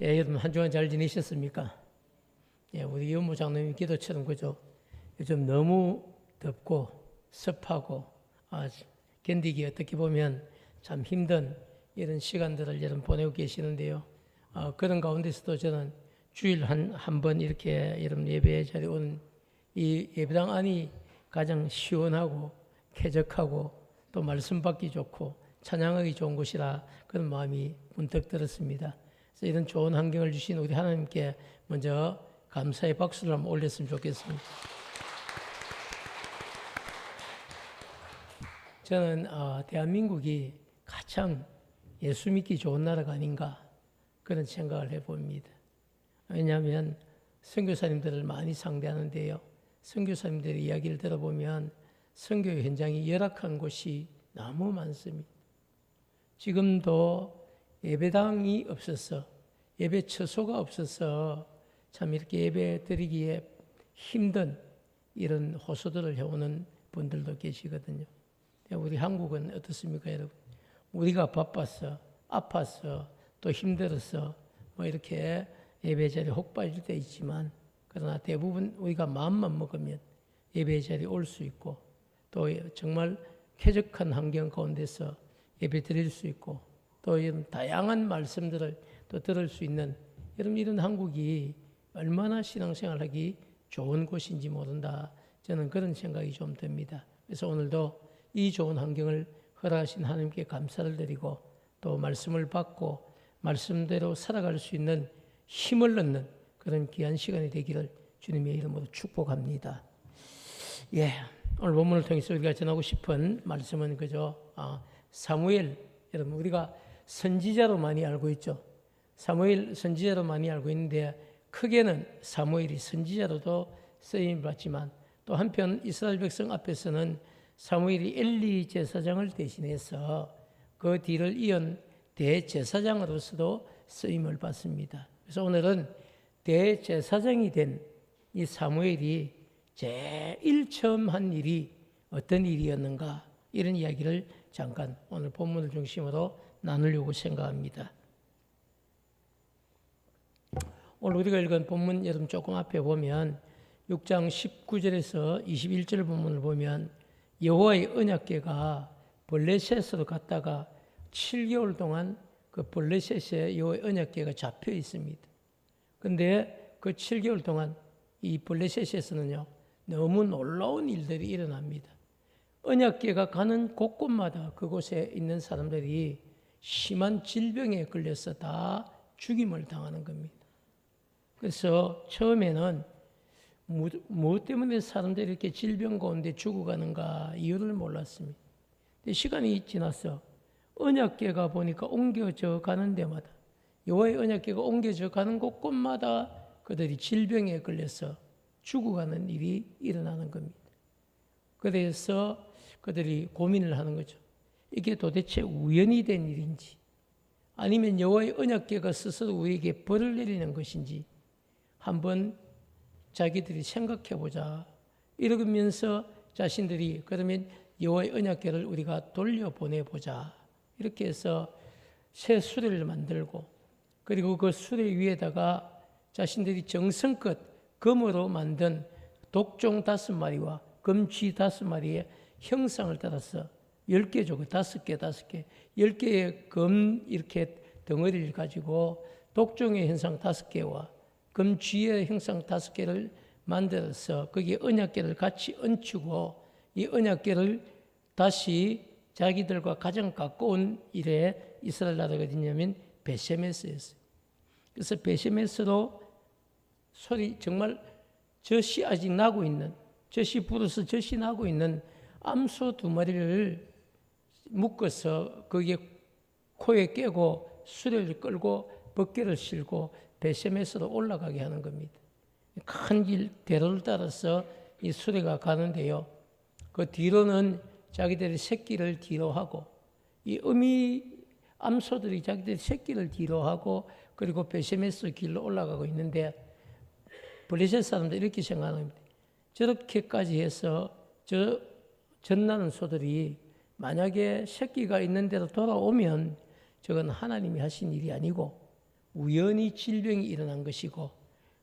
예, 여러분 한 주간 잘 지내셨습니까? 예, 우리 윤모 장로님 기도처럼 그죠? 요즘 너무 덥고 습하고 견디기 어떻게 보면 참 힘든 이런 시간들을 여러분 보내고 계시는데요. 그런 가운데서도 저는 주일 한 번 이렇게 여러분 예배 자리에 온 이 예배당 안이 가장 시원하고 쾌적하고 또 말씀 받기 좋고 찬양하기 좋은 곳이라 그런 마음이 문득 들었습니다. 그래서 이런 좋은 환경을 주신 우리 하나님께 먼저 감사의 박수를 한번 올렸으면 좋겠습니다. 저는 대한민국이 가장 예수 믿기 좋은 나라가 아닌가 그런 생각을 해봅니다. 왜냐하면 선교사님들을 많이 상대하는데요. 선교사님들의 이야기를 들어보면 선교 현장이 열악한 곳이 너무 많습니다. 지금도 예배당이 없어서 예배 처소가 없어서 참 이렇게 예배 드리기에 힘든 이런 호소들을 해오는 분들도 계시거든요. 우리 한국은 어떻습니까, 여러분? 우리가 바빠서 아파서 또 힘들어서 뭐 이렇게 예배 자리에 혹 빠질 때 있지만 그러나 대부분 우리가 마음만 먹으면 예배 자리에 올 수 있고 또 정말 쾌적한 환경 가운데서 예배 드릴 수 있고 또 이런 다양한 말씀들을 또 들을 수 있는 이런 한국이 얼마나 신앙생활하기 좋은 곳인지 모른다. 저는 그런 생각이 좀 듭니다. 그래서 오늘도 이 좋은 환경을 허락하신 하나님께 감사를 드리고 또 말씀을 받고 말씀대로 살아갈 수 있는 힘을 얻는 그런 귀한 시간이 되기를 주님의 이름으로 축복합니다. 예, 오늘 본문을 통해서 우리가 전하고 싶은 말씀은 그죠? 사무엘, 여러분 우리가 선지자로 많이 알고 있죠. 사무엘 선지자로 많이 알고 있는데 크게는 사무엘이 선지자로도 쓰임을 받지만 또 한편 이스라엘 백성 앞에서는 사무엘이 엘리 제사장을 대신해서 그 뒤를 이은 대제사장으로서도 쓰임을 받습니다. 그래서 오늘은 대제사장이 된 이 사무엘이 제일 처음 한 일이 어떤 일이었는가 이런 이야기를 잠깐 오늘 본문을 중심으로 나누려고 생각합니다. 오늘 우리가 읽은 본문 여러분 조금 앞에 보면 6장 19절에서 21절 본문을 보면 여호와의 언약궤가 블레셋으로 갔다가 7개월 동안 그 블레셋에 여호와의 언약궤가 잡혀 있습니다. 그런데 그 7개월 동안 이 블레셋에서는요 너무 놀라운 일들이 일어납니다. 언약궤가 가는 곳곳마다 그곳에 있는 사람들이 심한 질병에 걸려서 다 죽임을 당하는 겁니다. 그래서 처음에는 무엇 때문에 사람들이 이렇게 질병 가운데 죽어가는가 이유를 몰랐습니다. 근데 시간이 지나서 언약궤가 보니까 옮겨져 가는 데마다 여호와의 언약궤가 옮겨져 가는 곳곳마다 그들이 질병에 걸려서 죽어가는 일이 일어나는 겁니다. 그래서 그들이 고민을 하는 거죠. 이게 도대체 우연이 된 일인지 아니면 여호와의 언약궤가 스스로 우리에게 벌을 내리는 것인지 한번 자기들이 생각해 보자. 이러면서 자신들이 그러면 여호와의 언약궤를 우리가 돌려보내 보자. 이렇게 해서 새 수레를 만들고 그리고 그 수레 위에다가 자신들이 정성껏 금으로 만든 독종 5마리와 금쥐 5마리의 형상을 따라서 10개 조각, 5개, 10개의 금 이렇게 덩어리를 가지고 독종의 형상 5개와 금쥐의 형상 5개를 만들어서 거기에 언약궤를 같이 얹히고 이 언약궤를 다시 자기들과 가장 가까운 일에 이스라엘 나라가 어디냐면 베세메스였어요. 그래서 베세메스로 소리 정말 젖이 아직 나고 있는 젖이 불어서 젖이 나고 있는 암소 2마리를 묶어서 거기에 코에 깨고 수레를 끌고 벗개를 실고 베세메스로 올라가게 하는 겁니다. 큰 길 대로를 따라서 이 수레가 가는데요. 그 뒤로는 자기들의 새끼를 뒤로 하고 이 암소들이 자기들의 새끼를 뒤로 하고 그리고 베세메스 길로 올라가고 있는데 블레셋 사람들 이렇게 생각합니다. 저렇게까지 해서 저 젖나는 소들이 만약에 새끼가 있는 데로 돌아오면 저건 하나님이 하신 일이 아니고 우연히 질병이 일어난 것이고,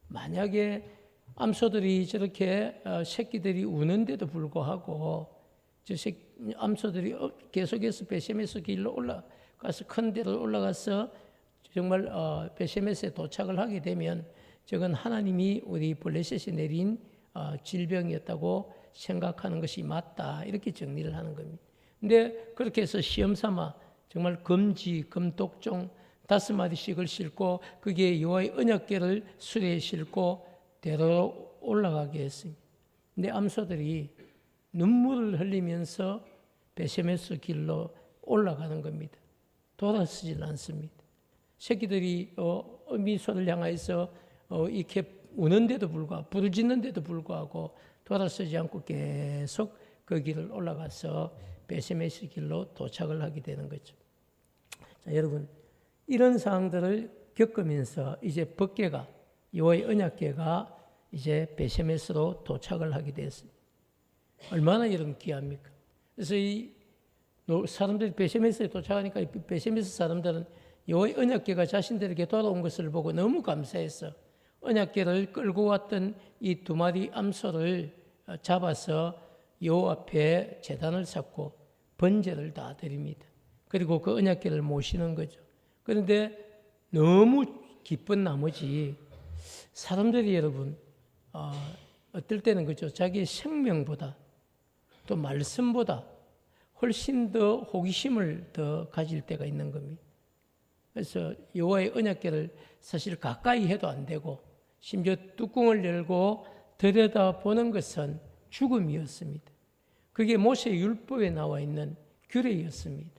만약에 암소들이 저렇게 새끼들이 우는데도 불구하고 암소들이 계속해서 베세메스 길로 올라가서 큰 데로 올라가서 정말 베세메스에 도착을 하게 되면 저건 하나님이 우리 블레셋에 내린 질병이었다고 생각하는 것이 맞다, 이렇게 정리를 하는 겁니다. 근데 그렇게 해서 시험 삼아 정말 금지, 금독종 5마리씩을 싣고 그게 여호와의 언약궤를 수레에 싣고 대로로 올라가게 했습니다. 근데 암소들이 눈물을 흘리면서 베세메스 길로 올라가는 겁니다. 돌아서질 않습니다. 새끼들이 미소를 향해서 이렇게 우는데도 불구하고, 부르짖는데도 불구하고 돌아서지 않고 계속 그 길을 올라가서 베세메스 길로 도착을 하게 되는 거죠. 자, 여러분, 이런 상황들을 겪으면서 이제 법궤가, 여호와의 언약궤가 이제 베세메스로 도착을 하게 됐습니다. 얼마나 여러분 귀합니까? 그래서 이 사람들이 베세메스에 도착하니까 베세메스 사람들은 여호와의 언약궤가 자신들에게 돌아온 것을 보고 너무 감사해서 언약궤를 끌고 왔던 이 2마리 암소를 잡아서 여호와 앞에 제단을 쌓고 번제를 다 드립니다. 그리고 그 언약궤를 모시는 거죠. 그런데 너무 기쁜 나머지 사람들이 여러분 어떨 때는 그죠, 자기의 생명보다 또 말씀보다 훨씬 더 호기심을 더 가질 때가 있는 겁니다. 그래서 여호와의 언약궤를 사실 가까이 해도 안 되고 심지어 뚜껑을 열고 들여다보는 것은 죽음이었습니다. 그게 모세 율법에 나와 있는 규례였습니다.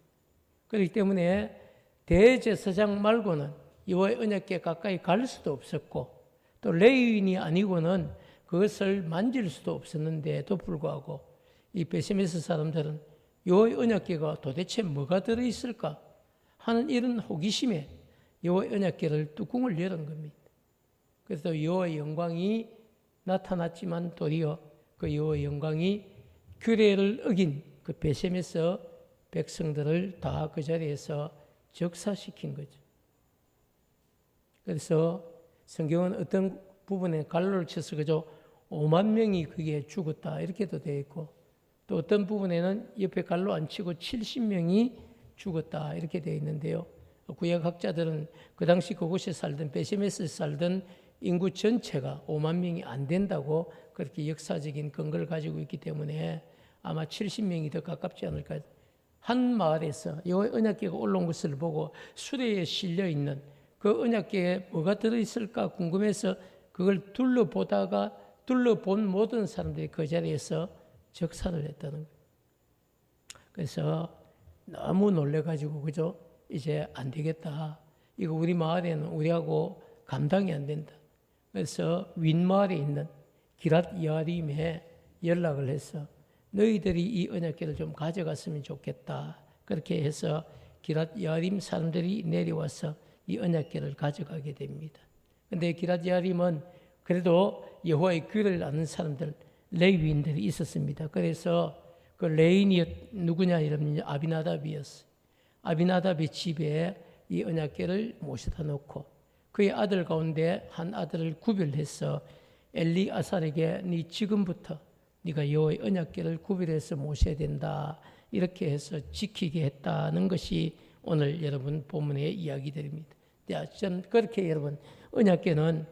그렇기 때문에 대제사장 말고는 여호와의 언약궤 가까이 갈 수도 없었고 또 레위인이 아니고는 그것을 만질 수도 없었는데도 불구하고 이 베세메스 사람들은 여호와의 언약궤가 도대체 뭐가 들어있을까 하는 이런 호기심에 여호와의 언약궤를 뚜껑을 열은 겁니다. 그래서 여호와의 영광이 나타났지만 도리어 그 여호와의 영광이 규례를 어긴 그 베세메스 백성들을 다 그 자리에서 적사시킨 거죠. 그래서 성경은 어떤 부분에 갈로를 쳐서 그저 5만 명이 그게 죽었다 이렇게도 되어 있고 또 어떤 부분에는 옆에 갈로 안 치고 70명이 죽었다 이렇게 되어 있는데요. 구약학자들은 그 당시 그곳에 살던 베세메스에 살던 인구 전체가 5만 명이 안 된다고 그렇게 역사적인 근거를 가지고 있기 때문에 아마 70명이 더 가깝지 않을까. 한 마을에서 여호와의 언약궤가 올라온 것을 보고 수레에 실려 있는 그 언약궤에 뭐가 들어있을까 궁금해서 그걸 둘러본 모든 사람들이 그 자리에서 적사를 했다는 거예요. 그래서 너무 놀래가지고 그죠? 이제 안 되겠다. 이거 우리 마을에는 우리하고 감당이 안 된다. 그래서 윗마을에 있는 기랏 여아림에 연락을 해서 너희들이 이 언약궤를 좀 가져갔으면 좋겠다. 그렇게 해서 기랏 여아림 사람들이 내려와서 이 언약궤를 가져가게 됩니다. 그런데 기랏 여아림은 그래도 여호와의 규례를 아는 사람들, 레위인들이 있었습니다. 그래서 그 레인이 누구냐 이러면 아비나답이었어요. 아비나답의 집에 이 언약궤를 모셔다 놓고 그의 아들 가운데 한 아들을 구별해서 엘리아살에게 네 지금부터 네가 여호와의 언약궤를 구별해서 모셔야 된다. 이렇게 해서 지키게 했다는 것이 오늘 여러분 본문의 이야기들입니다. 전 그렇게 여러분 언약궤는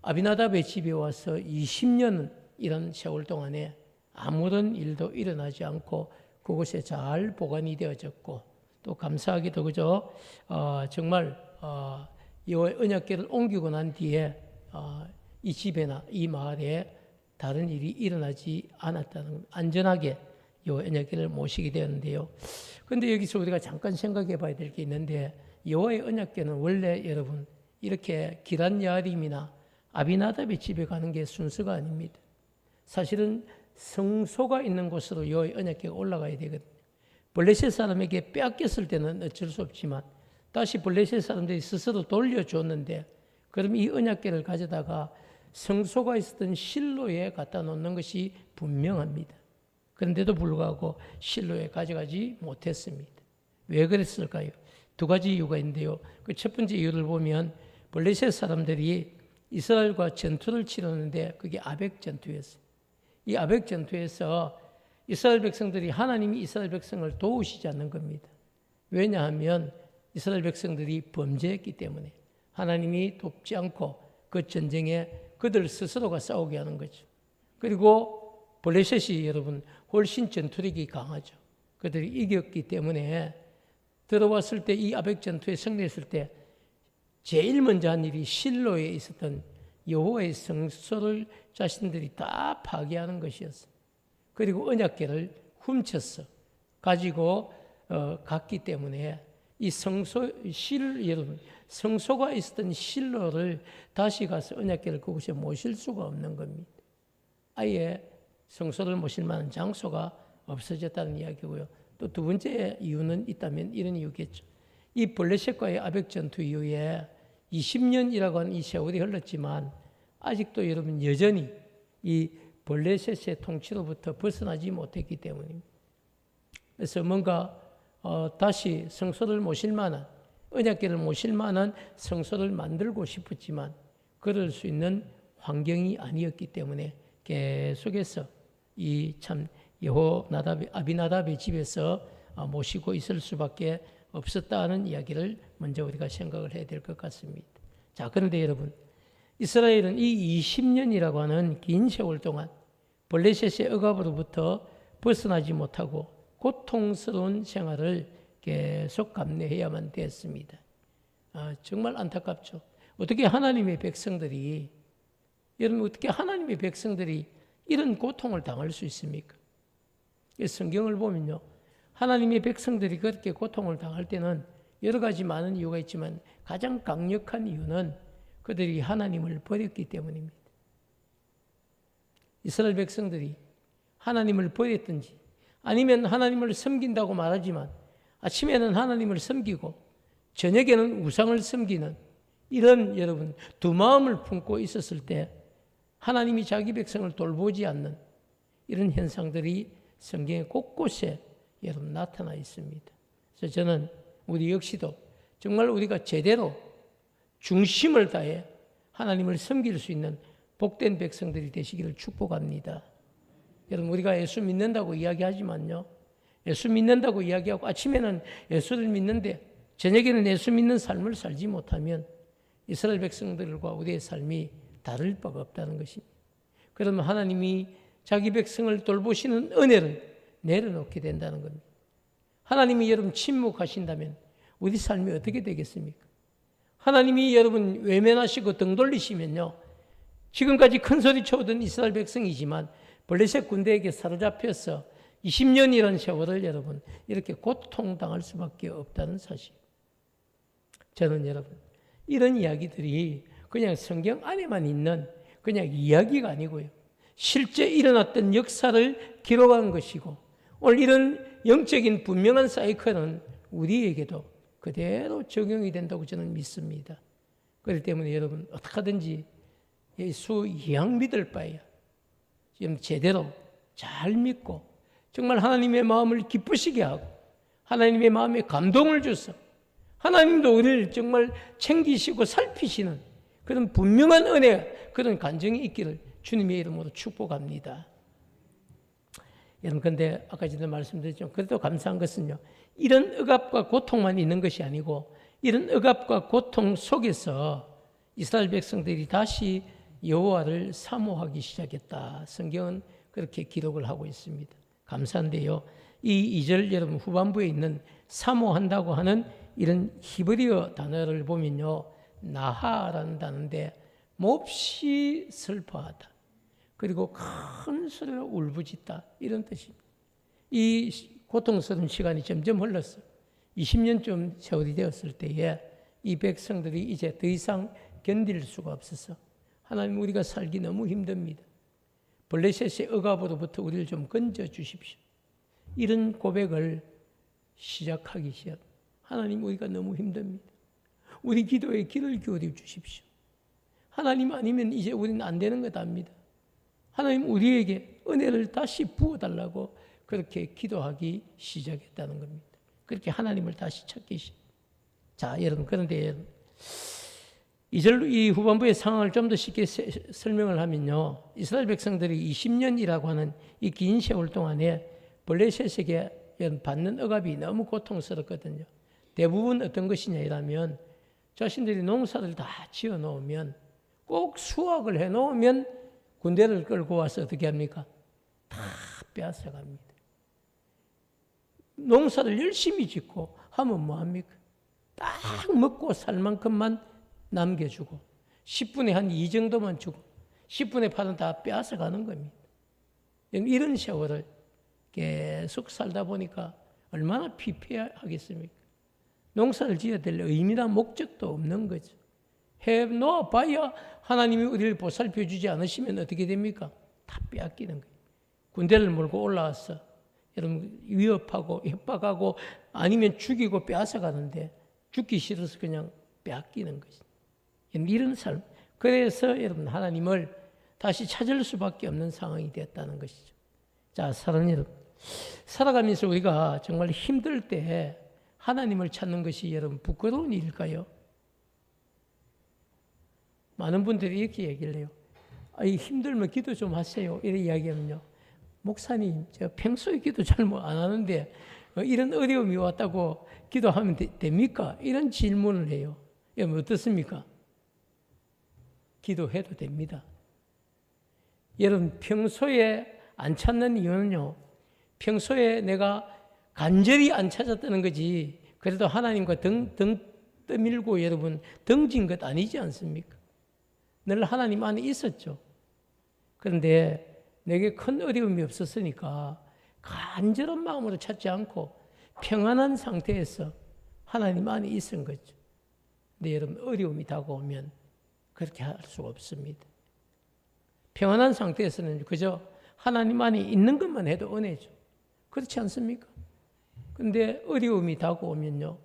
아비나답의 집에 와서 20년 이런 세월 동안에 아무런 일도 일어나지 않고 그곳에 잘 보관이 되어졌고 또 감사하게도 그죠 정말 여호와의 언약궤를 옮기고 난 뒤에 이 집에나 이 마을에 다른 일이 일어나지 않았다는 안전하게 여호와의 언약궤를 모시게 되었는데요. 그런데 여기서 우리가 잠깐 생각해 봐야 될 게 있는데 여호와의 언약궤는 원래 여러분 이렇게 기란 야림이나 아비나답의 집에 가는 게 순서가 아닙니다. 사실은 성소가 있는 곳으로 여호와의 언약궤가 올라가야 되거든요. 블레셋 사람에게 빼앗겼을 때는 어쩔 수 없지만 다시 블레셋 사람들이 스스로 돌려줬는데 그럼 이 언약궤를 가져다가 성소가 있었던 실로에 갖다 놓는 것이 분명합니다. 그런데도 불구하고 실로에 가져가지 못했습니다. 왜 그랬을까요? 두 가지 이유가 있는데요. 그 첫 번째 이유를 보면 블레셋 사람들이 이스라엘과 전투를 치르는데 그게 아벡 전투였어요. 이 아벡 전투에서 이스라엘 백성들이 하나님이 이스라엘 백성을 도우시지 않는 겁니다. 왜냐하면 이스라엘 백성들이 범죄했기 때문에 하나님이 돕지 않고 그 전쟁에 그들 스스로가 싸우게 하는 거죠. 그리고 블레셋이 여러분 훨씬 전투력이 강하죠. 그들이 이겼기 때문에 들어왔을 때 이 아벡 전투에 승리했을 때 제일 먼저 한 일이 실로에 있었던 여호와의 성소를 자신들이 다 파괴하는 것이었어요. 그리고 언약궤를 훔쳤어 가지고 갔기 때문에 이 여러분 성소가 있었던 실로를 다시 가서 언약궤를 그곳에 모실 수가 없는 겁니다. 아예 성소를 모실 만한 장소가 없어졌다는 이야기고요. 또 두 번째 이유는 있다면 이런 이유겠죠. 이 블레셋과의 아벡 전투 이후에 20년이라고 하는 이 세월이 흘렀지만 아직도 여러분 여전히 이 블레셋의 통치로부터 벗어나지 못했기 때문입니다. 그래서 뭔가 다시 성소를 모실 만한 언약궤를 모실 만한 성소를 만들고 싶었지만 그럴 수 있는 환경이 아니었기 때문에 계속해서 이 참 아비나답의 집에서 모시고 있을 수밖에 없었다는 이야기를 먼저 우리가 생각을 해야 될 것 같습니다. 자, 그런데 여러분, 이스라엘은 이 20년이라고 하는 긴 세월 동안 블레셋의 억압으로부터 벗어나지 못하고 고통스러운 생활을 계속 감내해야만 됐습니다. 정말 안타깝죠. 어떻게 하나님의 백성들이 이런 고통을 당할 수 있습니까? 성경을 보면요, 하나님의 백성들이 그렇게 고통을 당할 때는 여러 가지 많은 이유가 있지만 가장 강력한 이유는 그들이 하나님을 버렸기 때문입니다. 이스라엘 백성들이 하나님을 버렸든지 아니면 하나님을 섬긴다고 말하지만 아침에는 하나님을 섬기고 저녁에는 우상을 섬기는 이런 여러분 두 마음을 품고 있었을 때 하나님이 자기 백성을 돌보지 않는 이런 현상들이 성경의 곳곳에 여러분 나타나 있습니다. 그래서 저는 우리 역시도 정말 우리가 제대로 중심을 다해 하나님을 섬길 수 있는 복된 백성들이 되시기를 축복합니다. 여러분 우리가 예수 믿는다고 이야기하지만요, 예수 믿는다고 이야기하고 아침에는 예수를 믿는데 저녁에는 예수 믿는 삶을 살지 못하면 이스라엘 백성들과 우리의 삶이 다를 바가 없다는 것입니다. 그러면 하나님이 자기 백성을 돌보시는 은혜를 내려놓게 된다는 겁니다. 하나님이 여러분 침묵하신다면 우리 삶이 어떻게 되겠습니까? 하나님이 여러분 외면하시고 등 돌리시면요, 지금까지 큰 소리 쳐오던 이스라엘 백성이지만 블레셋 군대에게 사로잡혀서 20년이라는 세월을 여러분 이렇게 고통당할 수밖에 없다는 사실. 저는 여러분 이런 이야기들이 그냥 성경 안에만 있는 그냥 이야기가 아니고요, 실제 일어났던 역사를 기록한 것이고 오늘 이런 영적인 분명한 사이클은 우리에게도 그대로 적용이 된다고 저는 믿습니다. 그렇기 때문에 여러분 어떻게 하든지 예수 이양 믿을 바에야 지금 제대로 잘 믿고 정말 하나님의 마음을 기쁘시게 하고 하나님의 마음에 감동을 줘서 하나님도 우리를 정말 챙기시고 살피시는 그런 분명한 은혜, 그런 간증이 있기를 주님의 이름으로 축복합니다. 여러분, 근데 아까 전에 말씀드렸죠. 그래도 감사한 것은요, 이런 억압과 고통만 있는 것이 아니고 이런 억압과 고통 속에서 이스라엘 백성들이 다시 여호와를 사모하기 시작했다. 성경은 그렇게 기록을 하고 있습니다. 감사한데요, 이 2절 여러분 후반부에 있는 사모한다고 하는 이런 히브리어 단어를 보면요, 나하라는 단어인데 몹시 슬퍼하다, 그리고 큰 소리로 울부짖다, 이런 뜻입니다. 이 고통스러운 시간이 점점 흘렀어요. 20년쯤 세월이 되었을 때에 이 백성들이 이제 더 이상 견딜 수가 없어서 하나님, 우리가 살기 너무 힘듭니다. 블레셋의 억압으로부터 우리를 좀 건져 주십시오. 이런 고백을 시작하기 시작. 하나님, 우리가 너무 힘듭니다. 우리 기도에 귀를 기울여 주십시오. 하나님 아니면 이제 우리는 안 되는 것 압니다. 하나님, 우리에게 은혜를 다시 부어달라고 그렇게 기도하기 시작했다는 겁니다. 그렇게 하나님을 다시 찾기 시작. 자, 여러분, 그런데 여러분, 이 후반부의 상황을 좀 더 쉽게 설명을 하면요. 이스라엘 백성들이 20년이라고 하는 이 긴 세월 동안에 블레셋에게 받는 억압이 너무 고통스럽거든요. 대부분 어떤 것이냐 이라면 자신들이 농사를 다 지어 놓으면 꼭 수확을 해 놓으면 군대를 끌고 와서 어떻게 합니까? 다 빼앗아갑니다. 농사를 열심히 짓고 하면 뭐합니까? 딱 먹고 살 만큼만 남겨주고 10분의 한 2 정도만 주고 10분의 8은 다 빼앗아가는 겁니다. 이런 세월을 계속 살다 보니까 얼마나 피폐하겠습니까? 농사를 지어야 될 의미나 목적도 없는 거죠. 해 놓아봐야 하나님이 우리를 보살펴 주지 않으시면 어떻게 됩니까? 다 빼앗기는 거예요. 군대를 몰고 올라와서 여러분 위협하고 협박하고 아니면 죽이고 빼앗아가는데 죽기 싫어서 그냥 빼앗기는 것이죠. 이런 삶. 그래서 여러분 하나님을 다시 찾을 수밖에 없는 상황이 되었다는 것이죠. 자, 사랑하는 여러분. 살아가면서 우리가 정말 힘들 때 하나님을 찾는 것이 여러분 부끄러운 일일까요? 많은 분들이 이렇게 얘기를 해요. 힘들면 기도 좀 하세요. 이렇게 이야기하면요. 목사님, 제가 평소에 기도 잘 안 하는데 이런 어려움이 왔다고 기도하면 됩니까? 이런 질문을 해요. 여러분 어떻습니까? 기도해도 됩니다. 여러분 평소에 안 찾는 이유는요. 평소에 내가 간절히 안 찾았다는 거지 그래도 하나님과 등 떠밀고 여러분 등진 것 아니지 않습니까? 늘 하나님 안에 있었죠. 그런데 내게 큰 어려움이 없었으니까 간절한 마음으로 찾지 않고 평안한 상태에서 하나님 안에 있은 거죠. 근데 여러분 어려움이 다가오면 그렇게 할 수가 없습니다. 평안한 상태에서는 그저 하나님 안에 있는 것만 해도 은혜죠. 그렇지 않습니까? 그런데 어려움이 다가오면요.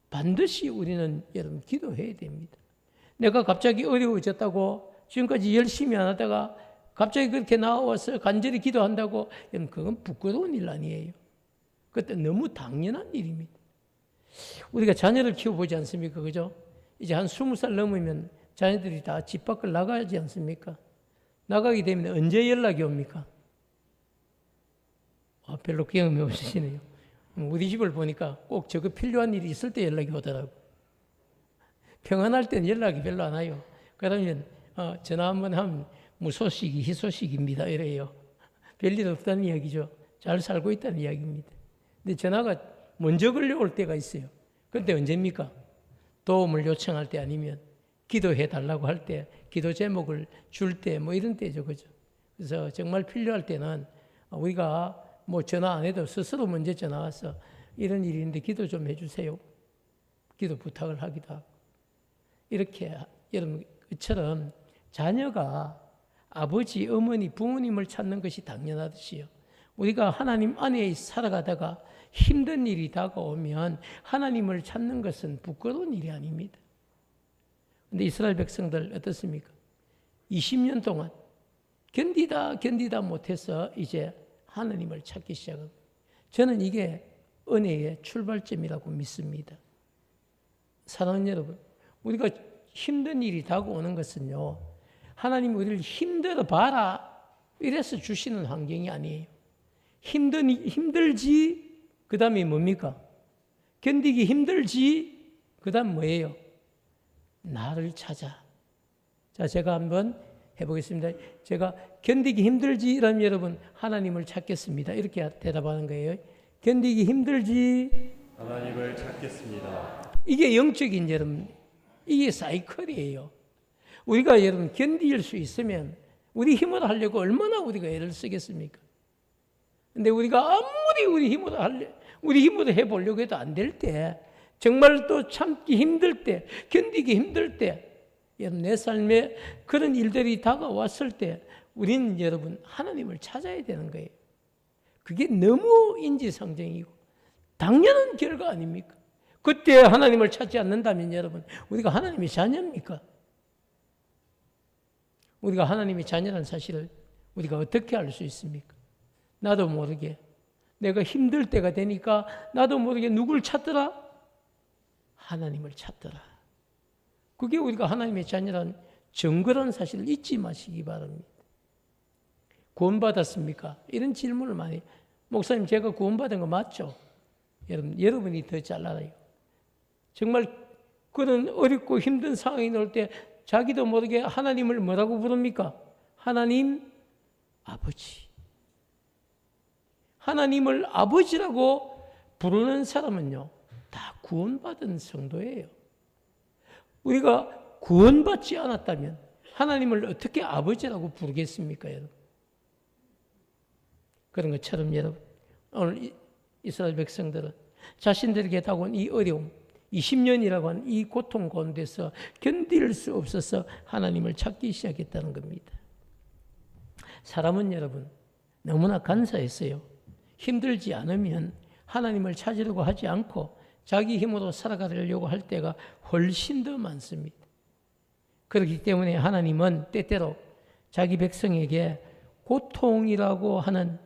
반드시 우리는 여러분 기도해야 됩니다. 내가 갑자기 어려워졌다고 지금까지 열심히 안 하다가 갑자기 그렇게 나와서 간절히 기도한다고 여러분 그건 부끄러운 일 아니에요. 그것도 너무 당연한 일입니다. 우리가 자녀를 키워보지 않습니까? 그죠? 이제 한 20살 넘으면 자녀들이 다 집 밖을 나가지 않습니까? 나가게 되면 언제 연락이 옵니까? 별로 경험이 없으시네요. 우리 집을 보니까 꼭 저거 필요한 일이 있을 때 연락이 오더라고. 평안할 때는 연락이 별로 안 와요. 그러면 전화 한번 하면 무소식이 희소식입니다. 이래요. 별일 없다는 이야기죠. 잘 살고 있다는 이야기입니다. 근데 전화가 먼저 걸려올 때가 있어요. 그때 언제입니까? 도움을 요청할 때 아니면 기도해 달라고 할 때, 기도 제목을 줄 때 뭐 이런 때죠. 그죠? 그래서 정말 필요할 때는 우리가 뭐 전화 안 해도 스스로 먼저 전화 와서 이런 일인데 기도 좀 해주세요. 기도 부탁을 하기도 하고. 이렇게 여러분처럼 자녀가 아버지, 어머니, 부모님을 찾는 것이 당연하듯이요. 우리가 하나님 안에 살아가다가 힘든 일이 다가오면 하나님을 찾는 것은 부끄러운 일이 아닙니다. 그런데 이스라엘 백성들 어떻습니까? 20년 동안 견디다 못해서 이제 하나님을 찾기 시작합니다. 저는 이게 은혜의 출발점이라고 믿습니다. 사랑하는 여러분, 우리가 힘든 일이 다가오는 것은요, 하나님이 우리를 힘들어 봐라 이래서 주시는 환경이 아니에요. 힘들지, 그 다음에 뭡니까? 견디기 힘들지, 그 다음 뭐예요? 나를 찾아. 자, 제가 한번 해보겠습니다. 제가 견디기 힘들지 이러면 여러분 하나님을 찾겠습니다. 이렇게 대답하는 거예요. 견디기 힘들지 하나님을 찾겠습니다. 이게 영적인 여러분 이게 사이클이에요. 우리가 여러분 견딜 수 있으면 우리 힘으로 하려고 얼마나 우리가 애를 쓰겠습니까? 근데 우리가 아무리 우리 힘으로 해보려고 해도 안 될 때, 정말 또 참기 힘들 때, 견디기 힘들 때, 여러분 내 삶에 그런 일들이 다가왔을 때 우리는 여러분 하나님을 찾아야 되는 거예요. 그게 너무 인지상정이고 당연한 결과 아닙니까? 그때 하나님을 찾지 않는다면 여러분 우리가 하나님의 자녀입니까? 우리가 하나님의 자녀라는 사실을 우리가 어떻게 알 수 있습니까? 나도 모르게 내가 힘들 때가 되니까 나도 모르게 누굴 찾더라? 하나님을 찾더라. 그게 우리가 하나님의 자녀란 정거란 사실을 잊지 마시기 바랍니다. 구원받았습니까? 이런 질문을 많이 해요. 목사님, 제가 구원받은 거 맞죠? 여러분이 더 잘 알아요. 정말 그런 어렵고 힘든 상황이 나올 때 자기도 모르게 하나님을 뭐라고 부릅니까? 하나님 아버지. 하나님을 아버지라고 부르는 사람은요, 다 구원받은 성도예요. 우리가 구원받지 않았다면 하나님을 어떻게 아버지라고 부르겠습니까, 여러분? 그런 것처럼 여러분, 오늘 이스라엘 백성들은 자신들에게 다가온 이 어려움, 20년이라고 하는 이 고통 가운데서 견딜 수 없어서 하나님을 찾기 시작했다는 겁니다. 사람은 여러분 너무나 간사했어요. 힘들지 않으면 하나님을 찾으려고 하지 않고 자기 힘으로 살아가려고 할 때가 훨씬 더 많습니다. 그렇기 때문에 하나님은 때때로 자기 백성에게 고통이라고 하는,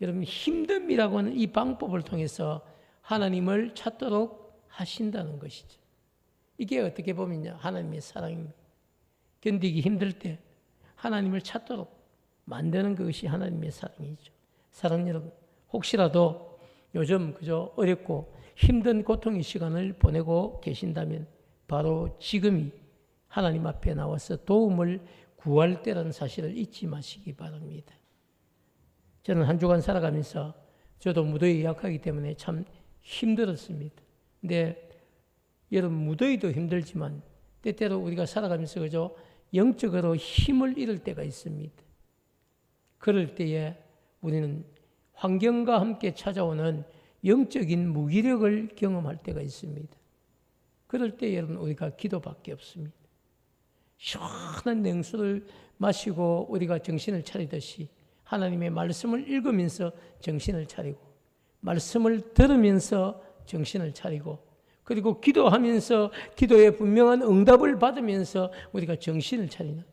여러분 힘듦이라고 하는 이 방법을 통해서 하나님을 찾도록 하신다는 것이죠. 이게 어떻게 보면요, 하나님의 사랑입니다. 견디기 힘들 때 하나님을 찾도록 만드는 것이 하나님의 사랑이죠. 사랑 여러분, 혹시라도 요즘 그저 어렵고 힘든 고통의 시간을 보내고 계신다면 바로 지금이 하나님 앞에 나와서 도움을 구할 때라는 사실을 잊지 마시기 바랍니다. 저는 한 주간 살아가면서 저도 무더위 약하기 때문에 참 힘들었습니다. 근데 여러분, 무더위도 힘들지만 때때로 우리가 살아가면서 그저 영적으로 힘을 잃을 때가 있습니다. 그럴 때에 우리는 환경과 함께 찾아오는 영적인 무기력을 경험할 때가 있습니다. 그럴 때 여러분, 우리가 기도밖에 없습니다. 시원한 냉수를 마시고 우리가 정신을 차리듯이 하나님의 말씀을 읽으면서 정신을 차리고, 말씀을 들으면서 정신을 차리고, 그리고 기도하면서 기도에 분명한 응답을 받으면서 우리가 정신을 차리는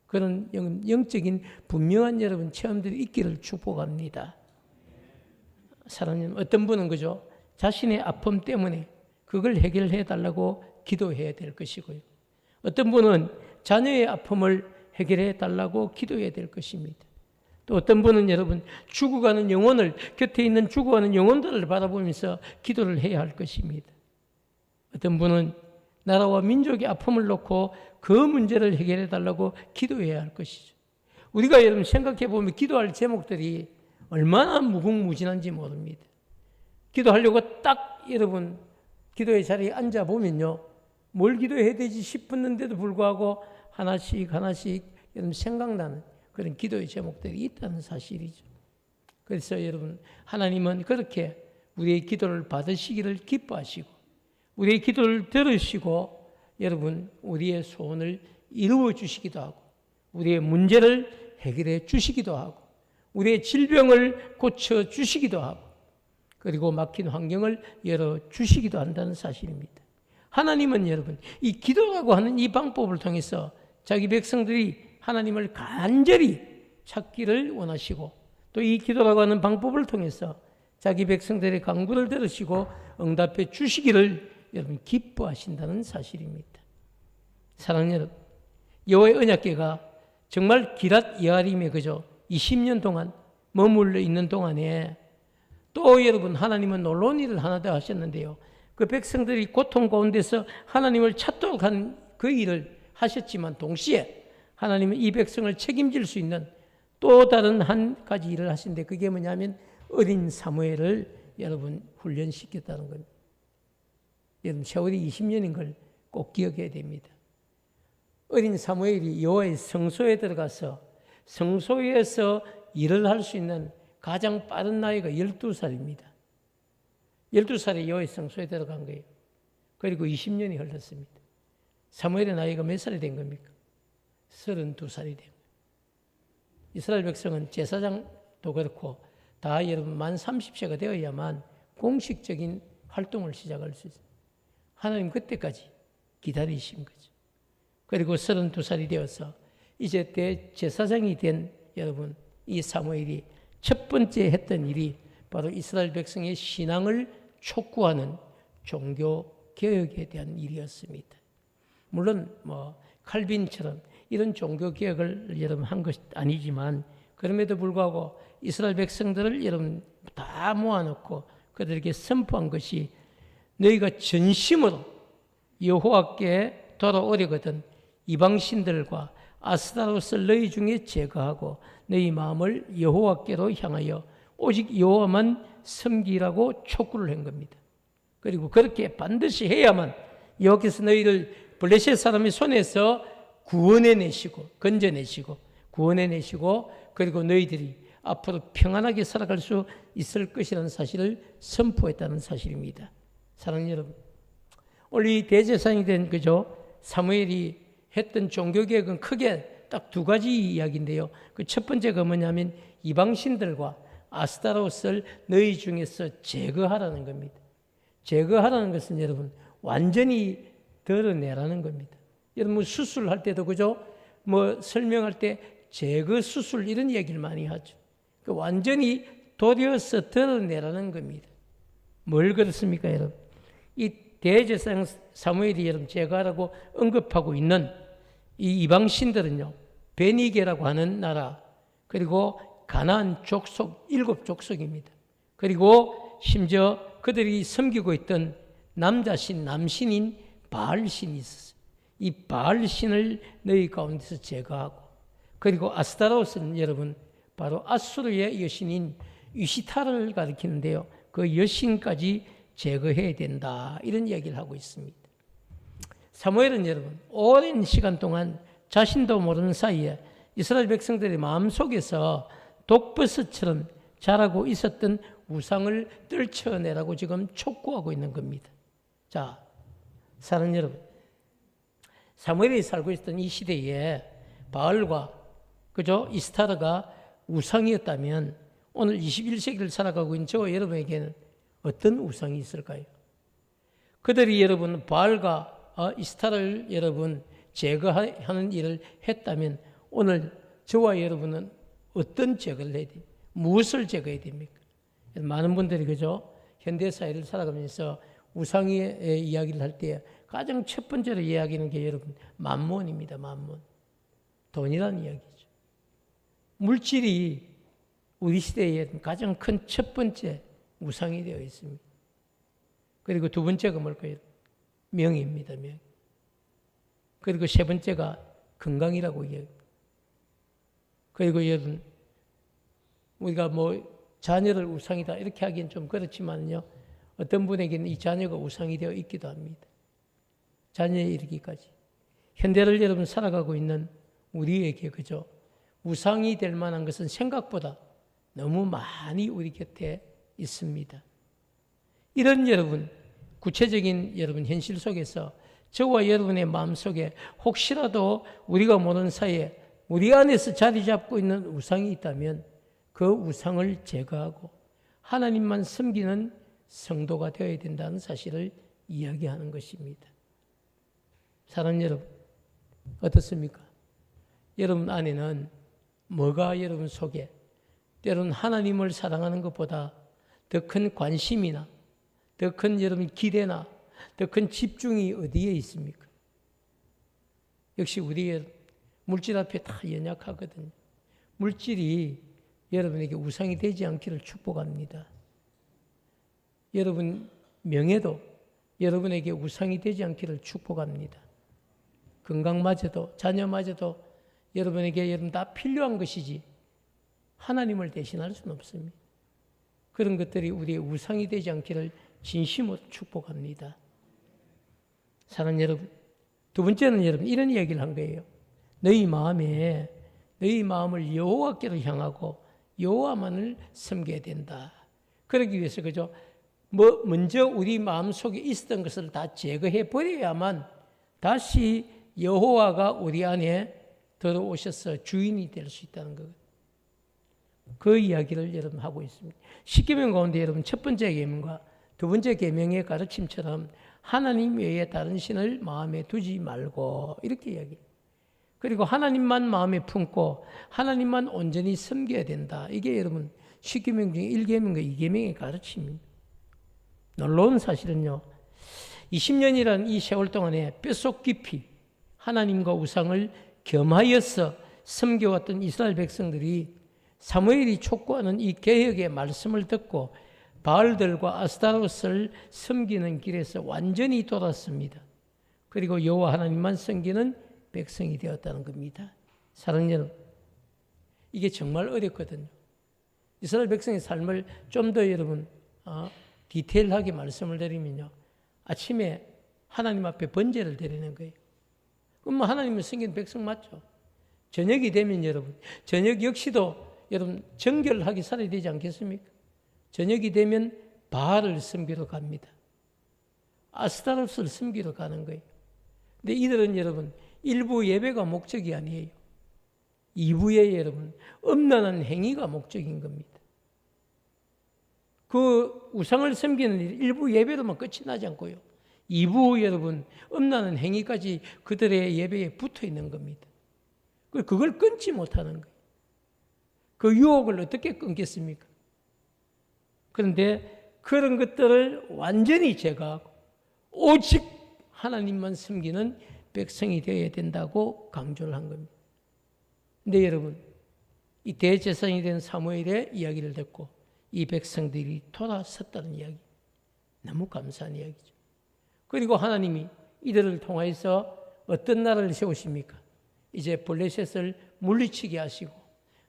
그런 영적인 분명한 여러분 체험들이 있기를 축복합니다. 사랑하는 어떤 분은 그죠, 자신의 아픔 때문에 그걸 해결해 달라고 기도해야 될 것이고요. 어떤 분은 자녀의 아픔을 해결해 달라고 기도해야 될 것입니다. 또 어떤 분은 여러분 죽어가는 영혼을, 곁에 있는 죽어가는 영혼들을 바라보면서 기도를 해야 할 것입니다. 어떤 분은 나라와 민족의 아픔을 놓고 그 문제를 해결해 달라고 기도해야 할 것이죠. 우리가 여러분 생각해 보면 기도할 제목들이 얼마나 무궁무진한지 모릅니다. 기도하려고 딱 여러분 기도의 자리에 앉아 보면요, 뭘 기도해야 되지 싶었는데도 불구하고 하나씩 여러분 생각나는 그런 기도의 제목들이 있다는 사실이죠. 그래서 여러분, 하나님은 그렇게 우리의 기도를 받으시기를 기뻐하시고 우리의 기도를 들으시고 여러분 우리의 소원을 이루어 주시기도 하고 우리의 문제를 해결해 주시기도 하고 우리의 질병을 고쳐 주시기도 하고 그리고 막힌 환경을 열어 주시기도 한다는 사실입니다. 하나님은 여러분 이 기도라고 하는 이 방법을 통해서 자기 백성들이 하나님을 간절히 찾기를 원하시고 또 이 기도라고 하는 방법을 통해서 자기 백성들의 간구를 들으시고 응답해 주시기를 여러분 기뻐하신다는 사실입니다. 사랑하는 여러분, 여호와의 언약궤가 정말 기랏 여아림에 그저 20년 동안 머물러 있는 동안에 또 여러분 하나님은 놀라운 일을 하나 더 하셨는데요. 그 백성들이 고통 가운데서 하나님을 찾도록 한 그 일을 하셨지만 동시에 하나님은 이 백성을 책임질 수 있는 또 다른 한 가지 일을 하신데 그게 뭐냐면 어린 사무엘을 여러분 훈련시켰다는 겁니다. 여러분 세월이 20년인 걸 꼭 기억해야 됩니다. 어린 사무엘이 여호와의 성소에 들어가서 성소에서 일을 할 수 있는 가장 빠른 나이가 12살입니다. 12살에 여호와의 성소에 들어간 거예요. 그리고 20년이 흘렀습니다. 사무엘의 나이가 몇 살이 된 겁니까? 32살이 된 거예요. 이스라엘 백성은 제사장도 그렇고 다 여러분 만 30세가 되어야만 공식적인 활동을 시작할 수 있어요. 하나님 그때까지 기다리신 거죠. 그리고 32살이 되어서 이제 대제사장이 된 여러분 이 사무엘이 첫 번째 했던 일이 바로 이스라엘 백성의 신앙을 촉구하는 종교 개혁에 대한 일이었습니다. 물론 뭐 칼빈처럼 이런 종교 개혁을 여러분 한 것이 아니지만 그럼에도 불구하고 이스라엘 백성들을 여러분 다 모아놓고 그들에게 선포한 것이 너희가 전심으로 여호와께 돌아오려거든 이방신들과 아스타롯을 너희 중에 제거하고 너희 마음을 여호와께로 향하여 오직 여호와만 섬기라고 촉구를 한 겁니다. 그리고 그렇게 반드시 해야만 여호와께서 너희를 블레셋 사람의 손에서 구원해내시고 건져내시고 구원해내시고 그리고 너희들이 앞으로 평안하게 살아갈 수 있을 것이라는 사실을 선포했다는 사실입니다. 사랑하는 여러분, 오늘 이 대제사장이 된 그죠 사무엘이 했던 종교개혁은 크게 딱 두 가지 이야기인데요. 그 첫 번째가 뭐냐면 이방신들과 아스타롯을 너희 중에서 제거하라는 겁니다. 제거하라는 것은 여러분 완전히 드러내라는 겁니다. 여러분 수술할 때도 그죠? 뭐 설명할 때 제거 수술 이런 얘기를 많이 하죠. 그 완전히 도려서 드러내라는 겁니다. 뭘 그렇습니까, 여러분? 이 대제사장 사무엘이 여러분 제거하라고 언급하고 있는 이 이방신들은요, 베니게라고 하는 나라, 그리고 가나안 족속 7족속입니다. 그리고 심지어 그들이 섬기고 있던 남자신, 남신인 바알신이 있었어요. 이 바알신을 너희 가운데서 제거하고, 그리고 아스타롯은 여러분 바로 아수르의 여신인 위시타를 가리키는데요. 그 여신까지 제거해야 된다. 이런 얘기를 하고 있습니다. 사무엘은 여러분 오랜 시간 동안 자신도 모르는 사이에 이스라엘 백성들의 마음속에서 독버섯처럼 자라고 있었던 우상을 떨쳐내라고 지금 촉구하고 있는 겁니다. 자, 사랑하는 여러분, 사무엘이 살고 있었던 이 시대에 바알과 그죠 이스타르가 우상이었다면 오늘 21세기를 살아가고 있는 저와 여러분에게는 어떤 우상이 있을까요? 그들이 여러분 바알과 이스타를 여러분 제거하는 일을 했다면 오늘 저와 여러분은 어떤 제거를 해야 됩니까? 무엇을 제거해야 됩니까? 많은 분들이 그죠 현대사회를 살아가면서 우상의 이야기를 할 때 가장 첫 번째로 이야기하는 게 여러분 만몬입니다. 만몬. 돈이라는 이야기죠. 물질이 우리 시대에 가장 큰 첫 번째 우상이 되어 있습니다. 그리고 두 번째가 뭘까요? 명예입니다. 명. 그리고 세 번째가 건강이라고 이야기합니다. 그리고 여러분 우리가 뭐 자녀를 우상이다 이렇게 하기엔 좀 그렇지만요. 어떤 분에게는 이 자녀가 우상이 되어 있기도 합니다. 자녀에 이르기까지. 현대를 여러분 살아가고 있는 우리에게 그죠? 우상이 될 만한 것은 생각보다 너무 많이 우리 곁에 있습니다. 이런 여러분, 구체적인 여러분 현실 속에서 저와 여러분의 마음속에 혹시라도 우리가 모르는 사이에 우리 안에서 자리 잡고 있는 우상이 있다면 그 우상을 제거하고 하나님만 섬기는 성도가 되어야 된다는 사실을 이야기하는 것입니다. 사랑하는 여러분, 어떻습니까? 여러분 안에는 뭐가 여러분 속에 때로는 하나님을 사랑하는 것보다 더 큰 관심이나 더 큰 여러분 기대나 더 큰 집중이 어디에 있습니까? 역시 우리의 물질 앞에 다 연약하거든요. 물질이 여러분에게 우상이 되지 않기를 축복합니다. 여러분 명예도 여러분에게 우상이 되지 않기를 축복합니다. 건강마저도 자녀마저도 여러분에게 여러분 다 필요한 것이지 하나님을 대신할 수는 없습니다. 그런 것들이 우리의 우상이 되지 않기를 진심으로 축복합니다. 사랑하는 여러분, 두 번째는 여러분 이런 이야기를 한 거예요. 너희 마음을 여호와께로 향하고 여호와만을 섬겨야 된다. 그러기 위해서 그죠? 먼저 우리 마음 속에 있었던 것을 다 제거해 버려야만 다시 여호와가 우리 안에 들어오셔서 주인이 될 수 있다는 것. 그 이야기를 여러분 하고 있습니다. 십계명 가운데 여러분 첫 번째 계명과 두 번째 계명의 가르침처럼 하나님 외에 다른 신을 마음에 두지 말고 이렇게 이야기해요. 그리고 하나님만 마음에 품고 하나님만 온전히 섬겨야 된다. 이게 여러분 십계명 중에 1계명과 2계명의 가르침입니다. 놀라운 사실은요. 20년이라는 이 세월 동안에 뼛속 깊이 하나님과 우상을 겸하여서 섬겨왔던 이스라엘 백성들이 사무엘이 촉구하는 이 개혁의 말씀을 듣고 바알들과 아스타롯을 섬기는 길에서 완전히 돌았습니다. 그리고 여호와 하나님만 섬기는 백성이 되었다는 겁니다. 사랑하는 여러분, 이게 정말 어렵거든요. 이스라엘 백성의 삶을 좀 더 여러분 디테일하게 말씀을 드리면요, 아침에 하나님 앞에 번제를 드리는 거예요. 그럼 뭐 하나님을 섬기는 백성 맞죠? 저녁이 되면 여러분, 저녁 역시도 여러분 정결하게 살아야 되지 않겠습니까? 저녁이 되면 바알을 섬기러 갑니다. 아스타롯을 섬기러 가는 거예요. 근데 이들은 여러분 일부 예배가 목적이 아니에요. 이부의 여러분 음란한 행위가 목적인 겁니다. 그 우상을 섬기는 일부 예배로만 끝이 나지 않고요, 이부 여러분 음란한 행위까지 그들의 예배에 붙어 있는 겁니다. 그걸 끊지 못하는 거예요. 그 유혹을 어떻게 끊겠습니까? 그런데 그런 것들을 완전히 제거하고 오직 하나님만 섬기는 백성이 되어야 된다고 강조를 한 겁니다. 근데 여러분, 이 대제사장이 된 사무엘의 이야기를 듣고 이 백성들이 돌아섰다는 이야기, 너무 감사한 이야기죠. 그리고 하나님이 이들을 통해서 어떤 나라를 세우십니까? 이제 블레셋을 물리치게 하시고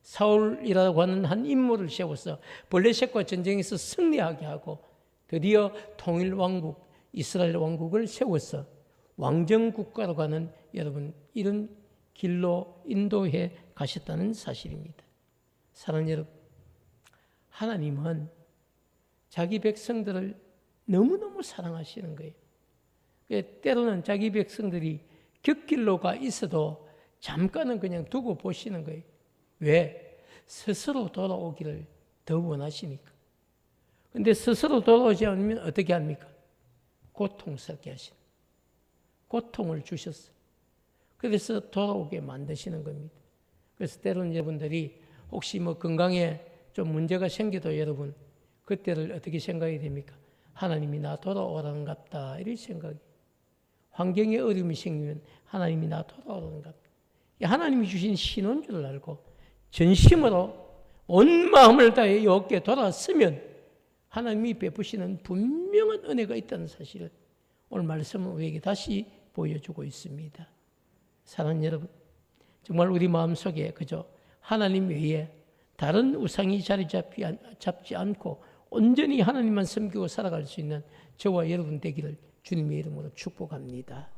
사울이라고 하는 한 인물을 세워서 블레셋과 전쟁에서 승리하게 하고 드디어 통일 왕국, 이스라엘 왕국을 세워서 왕정 국가로 가는 여러분 이런 길로 인도해 가셨다는 사실입니다. 사랑하는 여러분, 하나님은 자기 백성들을 너무너무 사랑하시는 거예요. 때로는 자기 백성들이 곁길로 가 있어도 잠깐은 그냥 두고 보시는 거예요. 왜? 스스로 돌아오기를 더 원하시니까. 근데 스스로 돌아오지 않으면 어떻게 합니까? 고통스럽게 하시는, 고통을 주셨어요. 그래서 돌아오게 만드시는 겁니다. 그래서 때로는 여러분들이 혹시 뭐 건강에 좀 문제가 생겨도 여러분 그때를 어떻게 생각이 됩니까? 하나님이 나 돌아오라는갑다, 이런 생각이. 환경에 어려움이 생기면 하나님이 나 돌아오라는갑다. 하나님이 주신 신호인 줄 알고 전심으로 온 마음을 다해 여호와께 돌아서면 하나님이 베푸시는 분명한 은혜가 있다는 사실을 오늘 말씀은 우리에게 다시 보여주고 있습니다. 사랑하는 여러분, 정말 우리 마음속에 그저 하나님 외에 다른 우상이 자리 잡지 않고 온전히 하나님만 섬기고 살아갈 수 있는 저와 여러분 되기를 주님의 이름으로 축복합니다.